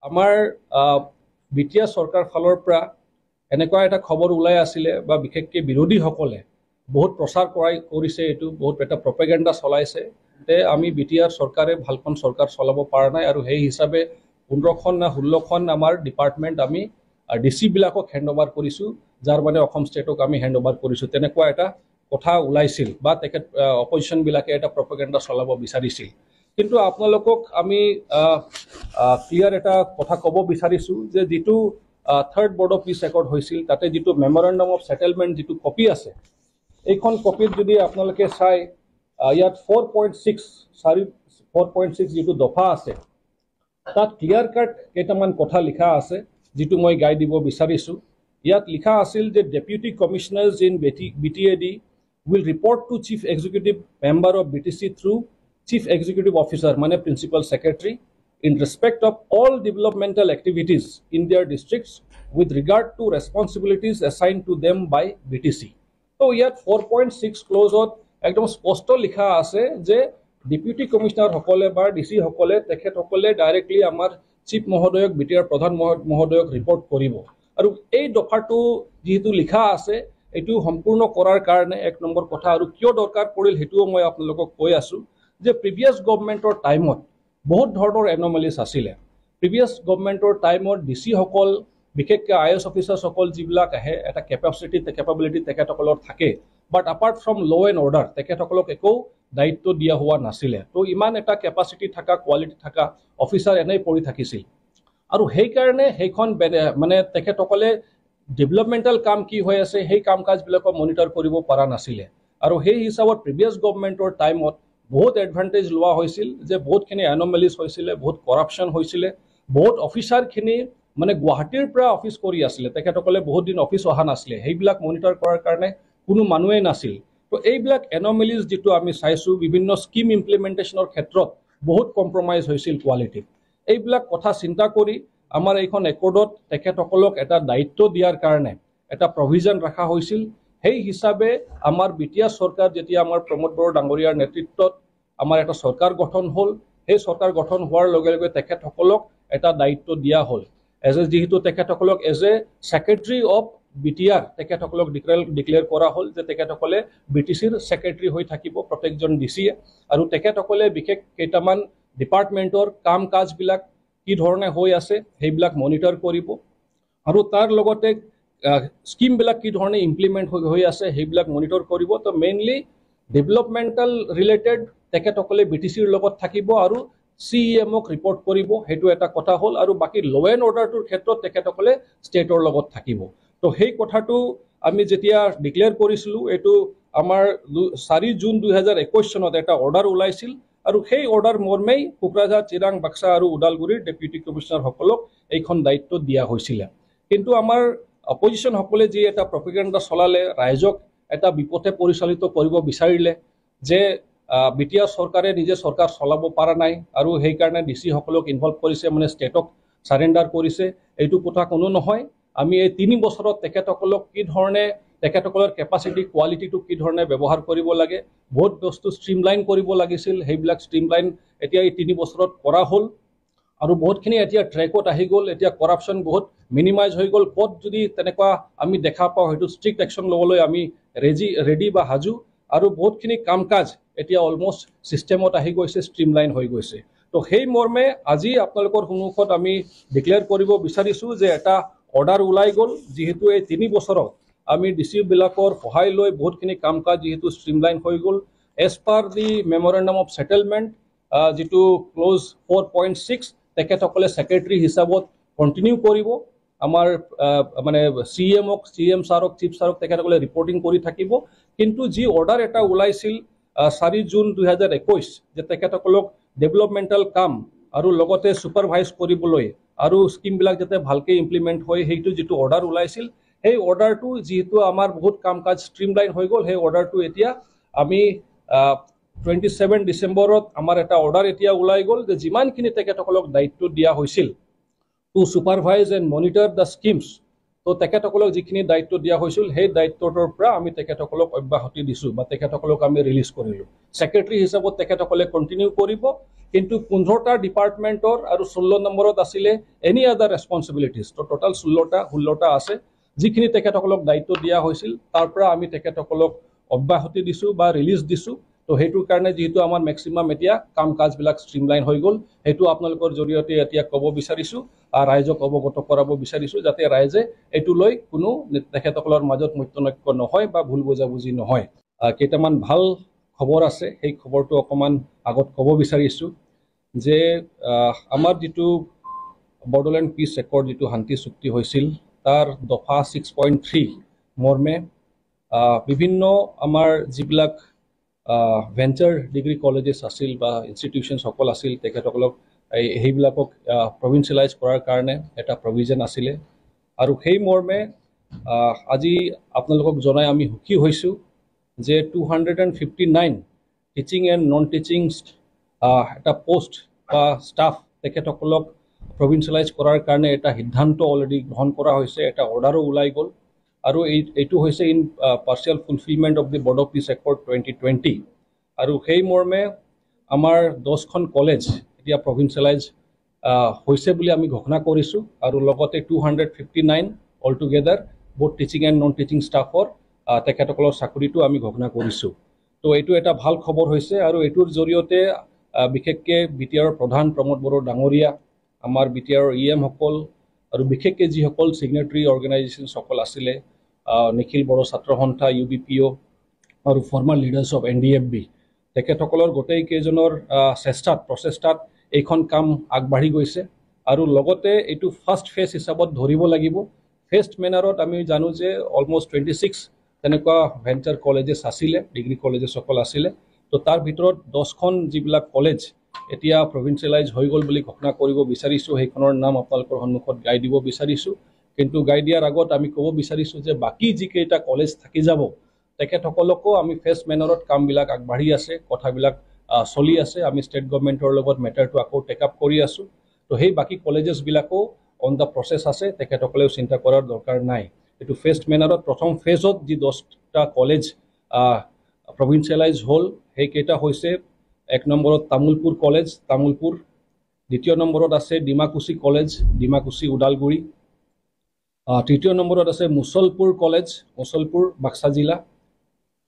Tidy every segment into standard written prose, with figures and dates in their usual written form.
আমাৰ বিটিয়া চৰকাৰ ফালৰ পৰা এনেকুৱা এটা খবৰ ওলাই আছিলে বা বিশেষকৈ বিৰোধীসকলে বহুত প্ৰচাৰ কৰিছে, এইটো বহুত এটা প্ৰপেগেণ্ডা চলাইছে যে আমি বিটিয়াৰ চৰকাৰে ভালখন চৰকাৰ চলাব পৰা নাই আৰু সেই হিচাপে 15খন না 16খন আমাৰ ডিপাৰ্টমেণ্ট আমি ডিচি বিলাকক হেণ্ড অভাৰ কৰিছোঁ, যাৰ মানে অসম ষ্টেটক আমি হেণ্ড অভাৰ কৰিছোঁ, তেনেকুৱা এটা কথা ওলাইছিল বা তেখেত অপজিশ্যনবিলাকে এটা প্ৰপেগেণ্ডা চলাব বিচাৰিছিল। কিন্তু আপোনালোকক আমি ক্লিয়াৰ এটা কথা ক'ব বিচাৰিছোঁ যে যিটো third board of peace accord হৈছিল তাতে যিটো মেমৰেণ্ডাম অফ ছেটেলমেণ্ট যিটো কপি আছে, এইখন কপিত যদি আপোনালোকে চাই ইয়াত 4.6 যিটো দফা আছে তাত ক্লিয়াৰ কাট কেইটামান কথা লিখা আছে যিটো মই গাই দিব বিচাৰিছোঁ। ইয়াত লিখা আছিল যে deputy commissioners in BTAD will report to Chief Executive Member of BTC through Chief Executive Officer, মানে Principal Secretary, in respect of all developmental activities in their districts with regard to responsibilities assigned to them by BTC. So ইয়াত 4.6 ক্লজত একদম স্পষ্ট লিখা আছে যে deputy commissioner সকলে বা DC সকলে তেখেতসকলে ডাইৰেক্টলি আমাৰ চিফ মহোদয়ক বিটিআৰ প্ৰধান মহোদয়ক ৰিপৰ্ট কৰিব। আৰু এই দফাটো যেহেতু লিখা আছে এইটো সম্পূৰ্ণ কৰাৰ কাৰণে এক নম্বৰ কথা, আৰু কিয় দৰকাৰ পৰিল সেইটোও মই আপোনালোকক কৈ আছোঁ যে প্ৰিভিয়াছ গভৰ্ণমেণ্টৰ টাইমত বহুত ধৰণৰ এনমেলিজ আছিলে। প্ৰিভিয়াছ গভৰ্ণমেণ্টৰ টাইমত ডিচি সকল বিশেষকৈ IAS অফিচাৰসকল যিবিলাক আহে এটা কেপাবিলিটি তেখেতসকলৰ থাকে, but apart from law and order তেখেতসকলক একো দায়িত্ব দিয়া হোৱা নাছিলে। তো ইমান এটা কেপাচিটি থকা কোৱালিটি থকা অফিচাৰ এনেই পৰি থাকিছিল, আৰু সেইকাৰণে সেইখন মানে তেখেতসকলে ডেভেলপমেণ্টেল কাম কি হৈ আছে সেই কাম কাজবিলাকক মনিটৰ কৰিব পৰা নাছিলে। আৰু সেই হিচাপত প্ৰিভিয়াছ গভৰ্ণমেণ্টৰ টাইমত বহুত এডভান্টেজ লোৱা হৈছিল যে বহুতখিনি এনমেলিজ হৈছিলে, বহুত কৰাপশ্যন হৈছিলে, বহুত অফিচাৰখিনি মানে গুৱাহাটীৰ পৰা অফিচ কৰি আছিলে, তেখেতসকলে বহুত দিন অফিচ অহা নাছিলে, সেইবিলাক মনিটৰ কৰাৰ কাৰণে কোনো মানুহেই নাছিল। তো এইবিলাক এনমেলিজ যিটো আমি চাইছোঁ বিভিন্ন স্কিম ইমপ্লিমেণ্টেশ্যনৰ ক্ষেত্ৰত বহুত কম্প্ৰমাইজ হৈছিল কোৱালিটিত। এইবিলাক কথা চিন্তা কৰি আমাৰ এইখন একৰ্ডত তেখেতসকলক এটা দায়িত্ব দিয়াৰ কাৰণে এটা প্ৰভিজন ৰখা হৈছিল। সেই হিচাপে আমাৰ বিটিয়া চৰকাৰ যেতিয়া আমাৰ প্ৰমোদ বড়ো ডাঙৰীয়াৰ নেতৃত্বত আমাৰ এটা চৰকাৰ গঠন হ'ল, সেই চৰকাৰ গঠন হোৱাৰ লগে লগে তেখেতসকলক এটা দায়িত্ব দিয়া হ'ল। যিহেতু তেখেতসকলক as a secretary of BTR তেখেতসকলক ডিক্লেয়াৰ কৰা হ'ল যে তেখেতসকলে BTCৰ ছেক্ৰেটাৰী হৈ থাকিব প্ৰত্যেকজন ডিচিয়ে, আৰু তেখেতসকলে বিশেষ কেইটামান ডিপাৰ্টমেণ্টৰ কাম কাজবিলাক কি ধৰণে হৈ আছে সেইবিলাক মনিটৰ কৰিব, আৰু তাৰ লগতে স্কিমবিলাক কি ধৰণে ইমপ্লিমেণ্ট হৈ আছে সেইবিলাক মনিটৰ কৰিব। তো মেইনলি ডেভেলপমেণ্টেল ৰিলেটেড তেখেতসকলে BTCৰ লগত থাকিব আৰু CEMক ৰিপৰ্ট কৰিব, সেইটো এটা কথা হ'ল। আৰু বাকী ল এণ্ড অৰ্ডাৰটোৰ ক্ষেত্ৰত তেখেতসকলে ষ্টেটৰ লগত থাকিব। তো সেই কথাটো আমি যেতিয়া ডিক্লেয়াৰ কৰিছিলোঁ, এইটো আমাৰ 4 জুন 2021 চনত এটা অৰ্ডাৰ ওলাইছিল, আৰু সেই অৰ্ডাৰ মৰ্মেই কোকৰাঝাৰ, চিৰাং, বাক্সা আৰু ওদালগুৰিৰ ডেপুটি কমিশনাৰসকলক এইখন দায়িত্ব দিয়া হৈছিলে। কিন্তু আমাৰ অপজিশ্যনসকলে যি এটা প্ৰপেগেণ্ডা চলালে, ৰাইজক এটা বিপথে পৰিচালিত কৰিব বিচাৰিলে যে বিটিআৰ চৰকাৰে নিজে চৰকাৰ চলাব পৰা নাই আৰু সেইকাৰণে ডিচি সকলক ইনভলভ কৰিছে, মানে ষ্টেটক চাৰেণ্ডাৰ কৰিছে, এইটো কথা কোনো নহয়। আমি এই 3 বছৰত তেখেতসকলক কি ধৰণে তেখেতসকলৰ কেপাচিটি কোৱালিটিটো কি ধৰণে ব্যৱহাৰ কৰিব লাগে, বহুত বস্তু ষ্ট্ৰীমলাইন কৰিব লাগিছিল, সেইবিলাক ষ্ট্ৰীমলাইন এতিয়া এই 3 বছৰত কৰা হ'ল, আৰু বহুতখিনি এতিয়া ট্ৰেকত আহি গ'ল। এতিয়া কৰাপশ্যন বহুত মিনিমাইজ হৈ গ'ল। ক'ত যদি তেনেকুৱা আমি দেখা পাওঁ সেইটো ষ্ট্ৰিক্ট একশ্যন ল'বলৈ আমি ৰেডি বা সাজু, আৰু বহুতখিনি কাম কাজ এতিয়া অলমষ্ট ছিষ্টেমত আহি গৈছে, ষ্ট্ৰীমলাইন হৈ গৈছে। তো সেই মৰ্মে আজি আপোনালোকৰ সন্মুখত আমি ডিক্লেয়াৰ কৰিব বিচাৰিছোঁ যে এটা অৰ্ডাৰ ওলাই গ'ল, যিহেতু এই 3 বছৰত আমি ডিচিবিলাকৰ সহায় লৈ বহুতখিনি কাম কাজ যিহেতু ষ্ট্ৰীমলাইন হৈ গ'ল। As per the memorandum of settlement যিটো ক্লজ 4.6 তেখেতসকলে ছেক্ৰেটাৰী হিচাপত কণ্টিনিউ কৰিব। আমাৰ মানে CM ছাৰক, চিফ ছাৰক তেখেতসকলে ৰিপৰ্টিং কৰি থাকিব। কিন্তু যি অৰ্ডাৰ এটা ওলাইছিল 4 জুন 2021 যে তেখেতসকলক ডেভেলপমেণ্টেল কাম আৰু লগতে ছুপাৰভাইজ কৰিবলৈ আৰু স্কিমবিলাক যাতে ভালকৈ ইমপ্লিমেণ্ট হয়, সেইটো যিটো অৰ্ডাৰ ওলাইছিল, সেই অৰ্ডাৰটো যিহেতু আমাৰ বহুত কাম কাজ ষ্ট্ৰীমলাইন হৈ গ'ল, সেই অৰ্ডাৰটো এতিয়া আমি 27 ডিচেম্বৰত আমাৰ এটা অৰ্ডাৰ এতিয়া ওলাই গ'ল যে যিমানখিনি তেখেতসকলক দায়িত্ব দিয়া হৈছিল to supervise and monitor the schemes তো তেখেতসকলক যিখিনি দায়িত্ব দিয়া হৈছিল সেই দায়িত্বটোৰ পৰা আমি তেখেতসকলক অব্যাহতি দিছোঁ বা তেখেতসকলক আমি ৰিলিজ কৰিলোঁ। ছেক্ৰেটাৰী হিচাপত তেখেতসকলে কণ্টিনিউ কৰিব, কিন্তু 15টা ডিপাৰ্টমেণ্টৰ আৰু 16 নম্বৰত আছিলে এনি আদাৰ ৰেছপনচিবিলিটিজ। তো টোটাল 16টা আছে যিখিনি তেখেতসকলক দায়িত্ব দিয়া হৈছিল, তাৰ পৰা আমি তেখেতসকলক অব্যাহতি দিছোঁ বা ৰিলিজ দিছোঁ। তো সেইটোৰ কাৰণে যিহেতু আমাৰ মেক্সিমাম এতিয়া কাম কাজবিলাক ষ্ট্ৰীমলাইন হৈ গ'ল, সেইটো আপোনালোকৰ জৰিয়তে এতিয়া ক'ব বিচাৰিছোঁ, ৰাইজক অৱগত কৰাব বিচাৰিছোঁ, যাতে ৰাইজে এইটো লৈ কোনো তেখেতসকলৰ মাজত মত্যনৈক্য নহয় বা ভুল বুজাবুজি নহয়। কেইটামান ভাল খবৰ আছে, সেই খবৰটো অকণমান আগত ক'ব বিচাৰিছোঁ যে আমাৰ যিটো বড়োলেণ্ড পিচ একৰ্ড যিটো শান্তি চুক্তি হৈছিল, তাৰ দফা 6.3 মৰ্মে বিভিন্ন আমাৰ যিবিলাক ভেঞ্চাৰ ডিগ্ৰী কলেজেছ আছিল বা ইনষ্টিটিউশ্যনসকল আছিল, তেখেতসকলক সেইবিলাকক প্ৰভিঞ্চিয়েলাইজ কৰাৰ কাৰণে এটা প্ৰভিজন আছিলে। আৰু সেই মৰ্মে আজি আপোনালোকক জনাই আমি সুখী হৈছোঁ যে 259 টিচিং এণ্ড নন টিচিং এটা পোষ্ট বা ষ্টাফ তেখেতসকলক প্ৰভিঞ্চিয়েলাইজ কৰাৰ কাৰণে এটা সিদ্ধান্ত অলৰেডি গ্ৰহণ কৰা হৈছে, এটা অৰ্ডাৰো ওলাই গ'ল। আৰু এইটো হৈছে in partial fulfilment of the Bodo peace accord 2020। আৰু সেই মৰ্মে আমাৰ 10খন কলেজ এতিয়া প্ৰভিঞ্চিয়েলাইজ হৈছে বুলি আমি ঘোষণা কৰিছোঁ, আৰু লগতে 259 all together both teaching and non teaching ষ্টাফৰ তেখেতসকলৰ চাকৰিটো আমি ঘোষণা কৰিছোঁ। তো এইটো এটা ভাল খবৰ হৈছে, আৰু এইটোৰ জৰিয়তে বিশেষকৈ BTR প্ৰধান প্ৰমোদ বড়ো ডাঙৰীয়া, আমাৰ BTR EM সকল, আৰু বিশেষকৈ যিসকল ছিগনেটাৰী অৰ্গেনাইজেশ্যনসকল আছিলে, নিখিল বড়ো ছাত্ৰ সন্থা UBPO আৰু ফৰ্মাৰ লিডাৰ্ছ অফ NDFB, তেখেতসকলৰ গোটেইকেইজনৰ প্ৰচেষ্টাত এইখন কাম আগবাঢ়ি গৈছে। আৰু লগতে এইটো ফাৰ্ষ্ট ফেজ হিচাপত ধৰিব লাগিব। ফেষ্ট মেনাৰত আমি জানো যে অলমষ্ট 26 তেনেকুৱা ভেঞ্চাৰ কলেজেছ আছিলে, ডিগ্ৰী কলেজেছসকল আছিলে। তো তাৰ ভিতৰত 10খন যিবিলাক কলেজ এতিয়া প্ৰভিঞ্চিয়েলাইজ হৈ গ'ল বুলি ঘোষণা কৰিব বিচাৰিছোঁ, সেইখনৰ নাম আপোনালোকৰ সন্মুখত গাই দিব বিচাৰিছোঁ। কিন্তু গাই দিয়াৰ আগত আমি ক'ব বিচাৰিছোঁ যে বাকী যিকেইটা কলেজ থাকি যাব, তেখেতসকলকো আমি ফেষ্ট মেনাৰত কামবিলাক আগবাঢ়ি আছে, কথাবিলাক চলি আছে। আমি ষ্টেট গভৰ্ণমেণ্টৰ লগত মেটাৰটো আকৌ টেক আপ কৰি আছোঁ। তো সেই বাকী কলেজেছবিলাকো অন দ্য প্ৰচেছ আছে, তেখেতসকলেও চিন্তা কৰাৰ দৰকাৰ নাই। এইটো ফেষ্ট মেনাৰত প্ৰথম ফেজত যি 10টা কলেজ প্ৰভিঞ্চিয়েলাইজ হ'ল, সেইকেইটা হৈছে 1 নম্বৰত তামোলপুৰ কলেজ, তামোলপুৰ। 2য় নম্বৰত আছে ডিমাকুচি কলেজ, ডিমাকুচি ওদালগুৰি। 3য় নম্বৰত আছে মুছলপুৰ কলেজ, মুছলপুৰ বাক্সা জিলা।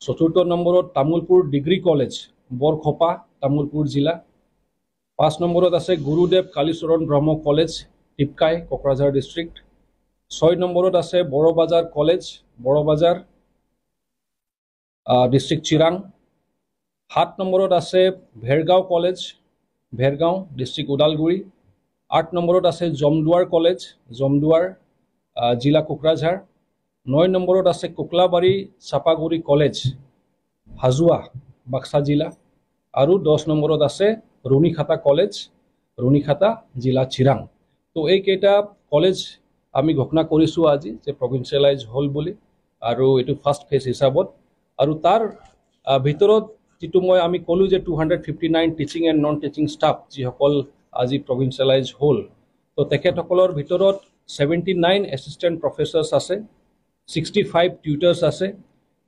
4ৰ্থ নম্বৰত তামোলপুৰ ডিগ্ৰী কলেজ, বৰখোপা, তামোলপুৰ জিলা। 5 নম্বৰত আছে গুৰুদেৱ কালীচৰণ ব্ৰহ্ম কলেজ, টিপকাই, কোকৰাঝাৰ ডিষ্ট্ৰিক্ট। 6 নম্বৰত আছে বড়োবাজাৰ কলেজ, বড়োবাজাৰ, ডিষ্ট্ৰিক্ট চিৰাং। 7 নম্বৰত আছে ভেৰগাঁও কলেজ, ভেৰগাঁও, ডিষ্ট্ৰিক্ট ওদালগুৰি। 8 নম্বৰত আছে জমদুৱাৰ কলেজ, জমদুৱাৰ, জিলা কোকৰাঝাৰ। 9 নম্বৰত আছে কোকলাবাৰী চাপাগুৰি কলেজ, হাজোৱা, বাক্সা জিলা। আৰু 10 নম্বৰত আছে ৰুণিখাতা কলেজ, ৰুণিখাতা, জিলা চিৰাং। তো এইকেইটা কলেজ আমি ঘোষণা কৰিছোঁ আজি যে প্ৰভিঞ্চিয়েলাইজ হ'ল বুলি, আৰু এইটো ফাৰ্ষ্ট ফেজ হিচাপত। আৰু তাৰ ভিতৰত যিটো আমি ক'লোঁ যে 259 teaching and non teaching staff যিসকল আজি প্ৰভিঞ্চিয়েলাইজ হ'ল, তো তেখেতসকলৰ ভিতৰত 79 এছিষ্টেণ্ট প্ৰফেচাৰ্ছ আছে, 65 টিউটাৰ্ছ আছে,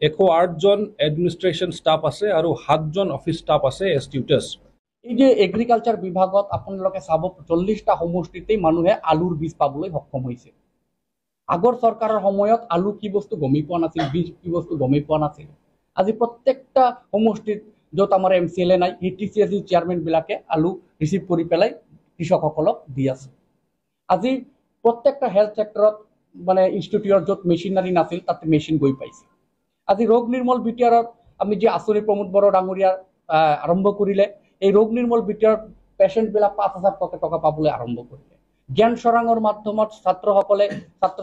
108জন এডমিনিষ্ট্ৰেশ্যন ষ্টাফ আছে, আৰু 7জন অফিচ ষ্টাফ আছে এজ টিউটাৰ্ছ। এই যে এগ্ৰিকালচাৰ বিভাগত আপোনালোকে চাব 40টা সমষ্টিতেই মানুহে আলুৰ বীজ পাবলৈ সক্ষম হৈছে। আগৰ চৰকাৰৰ সময়ত আলু কি বস্তু গমেই পোৱা নাছিল, বীজ কি বস্তু গমেই পোৱা নাছিল। আজি প্ৰত্যেকটা সমষ্টিত য'ত আমাৰ MCLA নাই, এই TCSC চেয়াৰমেনবিলাকে আলু ৰিচিভ কৰি পেলাই কৃষকসকলক দি আছে। আজি প্ৰত্যেকটা হেল্থ ছেক্টৰত মানে ইনষ্টিটিউটত য'ত মেচিনাৰী নাছিল, তাতে মেচিন গৈ পাইছে। আজি ৰোগ নিৰ্মল BTRত আমি যে আঁচনি প্ৰমোদ বড়ো ডাঙৰীয়াৰ আৰম্ভ কৰিলে, এই ৰোগ নিৰ্মল BTR পেচেণ্টবিলাক 5,000 টকা পাবলৈ আৰম্ভ কৰিলে। জ্ঞান চৰাঙৰ মাধ্যমত ছাত্ৰ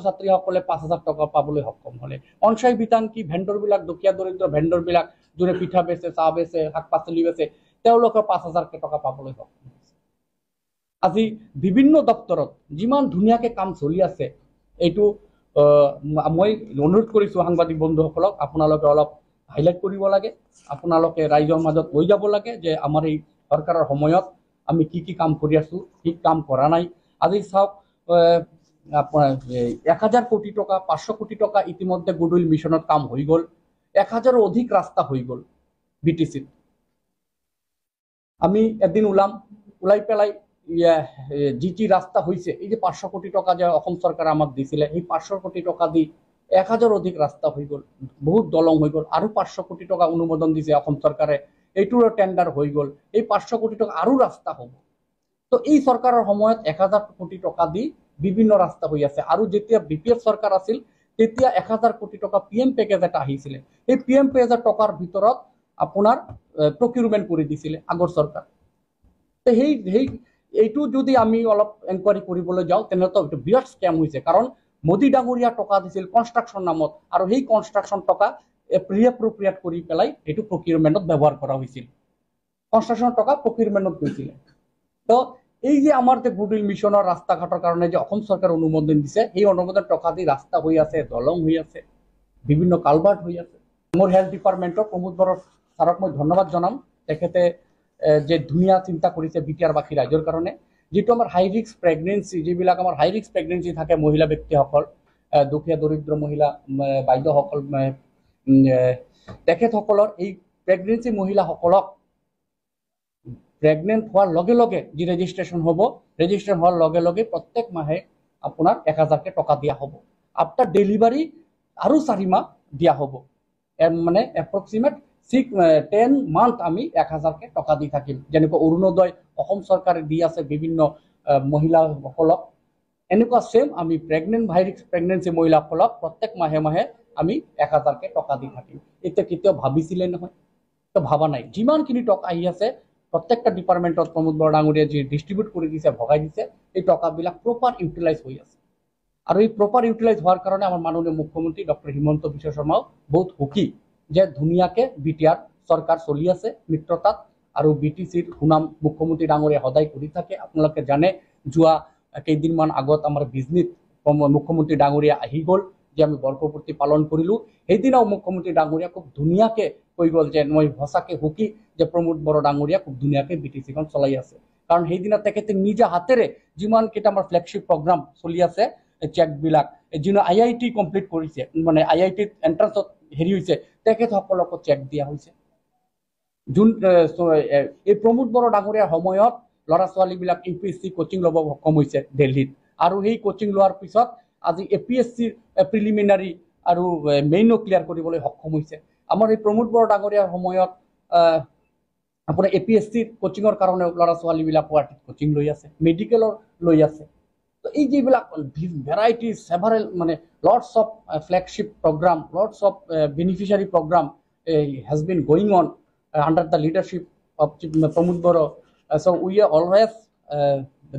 ছাত্ৰীসকলে 5,000 টকা পাবলৈ সক্ষম হ'লে। অনচাই বিতাংকি ভেণ্ডৰবিলাক, দুখীয়া দৰিদ্ৰ ভেণ্ডৰবিলাক, যোনে পিঠা বেচে, চাহ বেচে, শাক পাচলি বেচে, তেওঁলোকে 5,000 টকা পাবলৈ সক্ষম হৈছে। আজি বিভিন্ন দপ্তৰত যিমান ধুনীয়াকৈ কাম চলি আছে, এইটো মই অনুৰোধ কৰিছোঁ সাংবাদিক বন্ধুসকলক, আপোনালোকে অলপ হাইলাইট কৰিব লাগে, আপোনালোকে ৰাইজৰ মাজত লৈ যাব লাগে যে আমাৰ এই চৰকাৰৰ সময়ত আমি কি কাম কৰি আছোঁ, কি কাম কৰা নাই। আজি চাওক, আপনার 1000 কোটি টাকা 500 কোটি টাকা ইতিমধ্যে গুডউইল মিশনত কাম হয়ে গেল 1000 অধিক রাস্তা হয়ে গেল বিটিসি আমি একদিন ওলাই পেলাই জি রাস্তা হয়েছে এই যে 500 কোটি টাকা যে অসম সরকার আমাক দিছিল এই 500 কোটি টাকা দি 1000 অধিক রাস্তা হয়ে গেল বহুত দলং হয়ে গেল আরো 500 কোটি টাকা অনুমোদন দিছে অসম সরকারে এইটোর টেন্ডার হয়ে গেল এই 500 কোটি টাকা আরো রাস্তা হব তো এই সরকারের সময়ত 1000 কোটি টাকা দি বিভিন্ন রাস্তা হয়ে আছে আর যেতিয়া বিপিএফ সরকার আছিল তেতিয়া 1000 কোটি টাকা পিএম প্যাকেজ এটা আহিছিল এই পিএম প্যাকেজৰ টকাৰ ভিতৰত আপোনাৰ প্ৰকিউৰমেন্ট কৰি দিছিলে আগৰ সৰকাৰ তো এইটো যদি আমি অলপ এনকোয়াৰি কৰিবলৈ যাওঁ তেনেহ'লে এটা বিৰাট স্ক্যাম হৈছে কাৰণ মোদী ডাঙৰীয়া টকা দিছিল কনস্ট্ৰাকশন নামত আৰু সেই কনস্ট্ৰাকশন টকা ৰিএপ্ৰোপ্ৰিয়েট কৰি পেলাই এইটো প্ৰকিউৰমেন্টত ব্যৱহাৰ কৰা হৈছিল কনস্ট্ৰাকশন টকা প্ৰকিউৰমেন্টত গৈছিল তো এই যে আমার যে গুডউইল মিশনের রাস্তাঘাটের কারণে যে অসম সরকার অনুমোদন দিছে এই অনুমোদন টকা দিয়ে রাস্তা হয়ে আছে দলং হয়ে আছে বিভিন্ন কালভার্ট হয়ে আছে মোর হেলথ ডিপার্টমেন্টর প্রমোদ বড় স্যারক মই ধন্যবাদ জনাম তেখেতে যে ধুনীয়া চিন্তা কৰিছে বিটিআৰ বাকি ৰাজ্যৰ কাৰণে যেটো আমাৰ হাই ৰিস্ক প্ৰেগনেন্সি যিবিলাক আমাৰ হাই ৰিস্ক প্ৰেগনেন্সি থাকে মহিলা ব্যক্তিসকল দুখীয়া দৰিদ্ৰ মহিলা বাইদেউসকল তেখেতসকলৰ এই প্রেগনেন্সি মহিলাসকলক প্রেগনেন্ট হওয়ার লগে লগে যে রেজিস্ট্রেশন হব রেজিস্ট্রেশন হওয়ার লগে লগে প্রত্যেক মাহে আপনার 1000 টাকা দিয়া হব আফটার ডেলিভারি আরো 4 মাহ দিয়া হব মানে এপ্রক্সিমেট 10 মান্থ আমি 1000 টাকা দি থাকিম যেনেকৈ অৰুণোদয় অসম সৰকাৰে দি আছে বিভিন্ন মহিলাসকলক এনেকুৱা সেম আমি প্রেগনেন্ট ভাইরিক্স প্রেগনেন্সি মহিলাসকলক প্রত্যেক মাহে মাহে আমি 1000 টাকা দি থাকিম এটা কেতিয়াও ভাবিছিলে নহয় তো ভাবা নাই যিমানখিনি টকা আহি আছে প্রত্যেকটা ডিপার্টমেন্টত প্রমোদ বড় ডাঙরিয়া যে ডিস্ট্রিবিউট করে দিছে ভগাই দিছে এই টাকাবিলাক প্রপার ইউটিলাইজ হয়ে আছে আর এই প্রপার ইউটিলাইজ হওয়ার কারণে আমার মাননীয় মুখ্যমন্ত্রী ডক্টর হিমন্ত বিশ্ব শর্মাও বহুত সুখী যে ধুনীয়াকে বিটিআর সরকার চলি আছে মিত্রতাত আর বিটিসির সুনাম মুখ্যমন্ত্রী ডাঙরিয়া সদায় করে থাকে আপনাদের জানে যোৱা কেইদিনমান আগত আমাৰ বিজনিত মুখ্যমন্ত্ৰী ডাঙৰিয়া আহি গল যে আমি বৰ্ষপূৰ্তি পালন কৰিলো সেইদিনাও মুখ্যমন্ত্রী ডাঙরিয়া খুব ধুনীয়াকে কৈ গল যে মই সঁচাকে সুখী যে প্রমোদ বড় ডাঙরিয়া খুব ধুনীয়াকে বিটিসিখন চলাই আছে কারণ সেইদিনা তেখেতে নিজে হাতেৰে যিমান কেইটা আমাৰ ফ্লেগশিপ প্ৰগ্ৰাম চলি আছে চেকবিলাক যিনো আইআইটি কমপ্লিট কৰিছে মানে আইআইটিত এন্ট্ৰান্সত হেৰি হৈছে তেখেতসকলকো চেক দিয়া হৈছে যোন এই প্ৰমোদ বড় ডাঙৰিয়াৰ সময়ত ল'ৰা ছোৱালীবিলাক ইউপিএসসি কোচিং ল'ব সক্ষম হৈছে দিল্লীত আৰু সেই কোচিং লোৱাৰ পিছত আজি এপিএসসিৰ প্ৰিলিমিনাৰী আৰু মেইনো ক্লিয়াৰ কৰিবলৈ সক্ষম হৈছে আমাৰ এই প্ৰমোদ বড় ডাঙৰিয়াৰ সময়ত আপোনাৰ এপিএসসিৰ কোচিঙৰ কাৰণে ল'ৰা ছোৱালীবিলাক গুৱাহাটীত কোচিং লৈ আছে মেডিকেলৰ লৈ আছে তো এই যিবিলাক ভেৰাইটি সেভারেল মানে lots of flagship programme lots of beneficiary programme has been going on under the leadership of Pramod Boro so we are always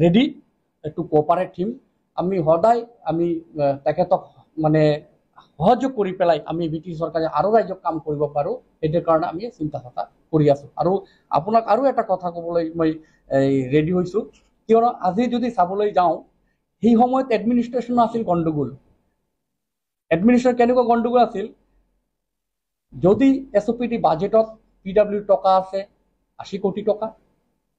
ready to cooperate him আমি সদায় আমি তেখেতক মানে সহযোগ কৰি পেলাই আমি ব্ৰিটিছ সৰকাৰে আৰো ৰাজ্যক কাম কৰিব পাৰো এটাৰ কাৰণে আমি চিন্তা চৰ্চা কৰি আছো আৰু আপোনাক আৰু এটা কথা ক'বলৈ মই ৰেডি হৈছো কিয়নো আজি যদি চাবলৈ যাওঁ সেই সময়ত এডমিনিষ্ট্ৰেশন আছিল গণ্ডগোল এডমিনিষ্ট্ৰেশন কেনেকুৱা গণ্ডগোল আছিল যদি এসওপিটি বাজেটত পিডব্লিউ টকা আছে 80 কোটি টাকা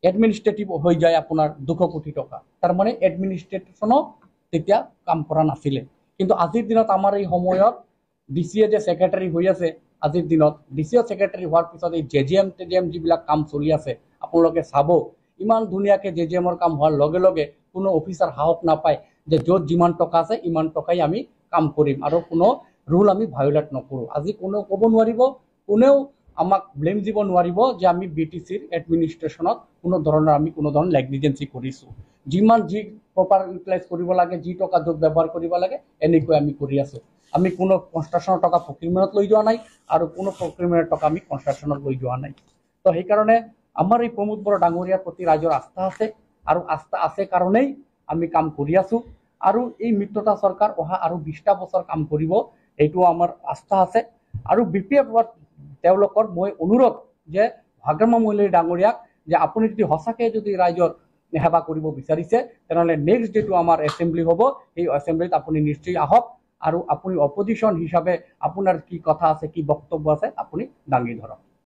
এডমিনিষ্ট্রেটিভ হৈ যায় আপোনাৰ 200 কোটি টাকা তাৰ মানে এডমিনিষ্ট্ৰেশনও তেতিয়া কাম কৰা নাছিলে কিন্তু আজিৰ দিনত আমাৰ এই সময়ত ডিসিএ যে সেক্ৰেটাৰি হৈ আছে আজিৰ দিনত ডিসিএ সেক্ৰেটাৰি হোৱাৰ পিছত এই জেজিএম যিবিলাক কাম চলি আছে আপোনালোকে চাব ইমান ধুনীয়াকে জেজিএমৰ কাম হোৱাৰ লগে লগে কোনো অফিসার সাহস নাপায় যে য'ত যিমান টকা আছে ইমান টকাই আমি কাম কৰিম আৰু কোনো ৰুল আমি ভায়োলেট নকৰোঁ আজি কোনো ক'ব নোৱাৰিব কোনেও আমাক ব্লেম দিব নোৱাৰিব যে আমি বিটিসিৰ এডমিনিষ্ট্ৰেশনত কোনো ধৰণৰ নেগলিজেন্সি কৰিছোঁ যিমান যি প্ৰপাৰ ইউটিলাইজ কৰিব লাগে যি টকা য'ত ব্যৱহাৰ কৰিব লাগে এনেকৈ আমি কৰি আছো আমি কোনো কনস্ট্ৰাকশনৰ টকা প্ৰকিউৰমেন্টত লৈ যোৱা নাই আৰু কোনো প্ৰকিউৰমেন্টৰ টকা আমি কনস্ট্ৰাকশনত লৈ যোৱা নাই তো সেইকাৰণে আমাৰ এই প্ৰমোদ বড় ডাঙৰীয়াৰ প্ৰতি ৰাইজৰ আস্থা আছে আৰু আস্থা আছে কাৰণেই আমি কাম কৰি আছো আৰু এই মিত্ৰতা সৰকাৰ অহা আৰু 20টা বছৰ কাম কৰিব এইটো আমাৰ আস্থা আছে আৰু বিপিএফত তেওঁলোকৰ মই অনুৰোধ যে ভাগ্যমা মহিলা ডাঙৰীয়াক যে আপুনি যদি সঁচাকে যদি ৰাইজৰ সেৱা কৰিব বিচাৰিছে তেনেহলে নেক্সট যেটো আমাৰ এসেম্বলি হ'ব এই এসেম্বলিত আপুনি নিশ্চয় আহক আৰু আপুনি অপজিশন হিচাপে আপোনাৰ কি কথা আছে কি বক্তব্য আছে আপুনি দাঙি ধৰক